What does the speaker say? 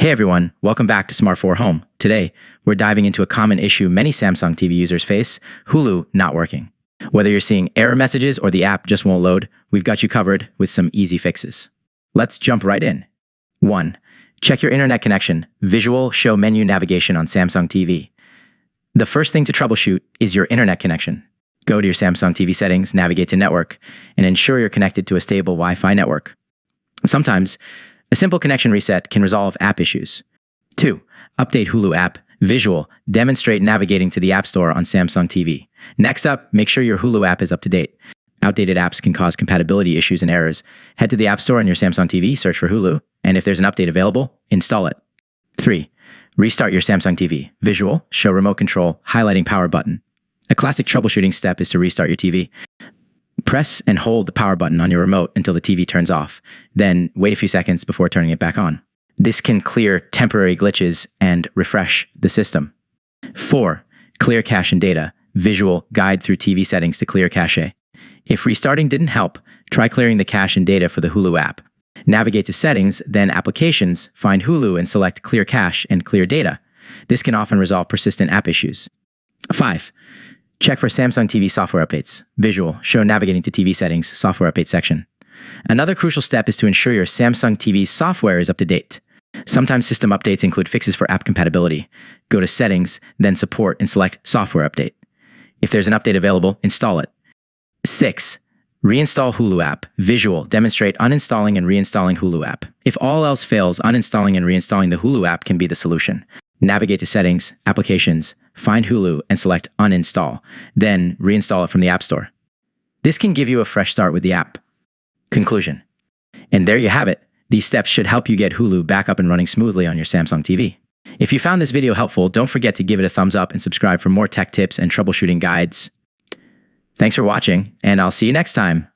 Hey everyone, welcome back to Smart 4 Home. Today, we're diving into a common issue many Samsung TV users face, Hulu not working. Whether you're seeing error messages or the app just won't load, we've got you covered with some easy fixes. Let's jump right in. 1. Check your internet connection, visual show menu navigation on Samsung TV. The first thing to troubleshoot is your internet connection. Go to your Samsung TV settings, navigate to network, and ensure you're connected to a stable Wi-Fi network. Sometimes, a simple connection reset can resolve app issues. 2. Update Hulu app. Visual. Demonstrate navigating to the App Store on Samsung TV. Next up, make sure your Hulu app is up to date. Outdated apps can cause compatibility issues and errors. Head to the App Store on your Samsung TV, search for Hulu, and if there's an update available, install it. 3. Restart your Samsung TV. Visual. Show remote control, highlighting power button. A classic troubleshooting step is to restart your TV. Press and hold the power button on your remote until the TV turns off, then wait a few seconds before turning it back on. This can clear temporary glitches and refresh the system. 4. Clear cache and data. Visual. Guide through TV settings to clear cache. If restarting didn't help, try clearing the cache and data for the Hulu app. Navigate to Settings, then Applications, find Hulu and select Clear Cache and Clear Data. This can often resolve persistent app issues. 5. Check for Samsung TV software updates. Visual. Show navigating to TV settings, software update section. Another crucial step is to ensure your Samsung TV software is up to date. Sometimes system updates include fixes for app compatibility. Go to Settings, then Support and select Software Update. If there's an update available, install it. 6. Reinstall Hulu app. Visual. Demonstrate uninstalling and reinstalling Hulu app. If all else fails, uninstalling and reinstalling the Hulu app can be the solution. Navigate to Settings, Applications, find Hulu and select Uninstall, then reinstall it from the App Store. This can give you a fresh start with the app. Conclusion. And there you have it. These steps should help you get Hulu back up and running smoothly on your Samsung TV. If you found this video helpful, don't forget to give it a thumbs up and subscribe for more tech tips and troubleshooting guides. Thanks for watching, and I'll see you next time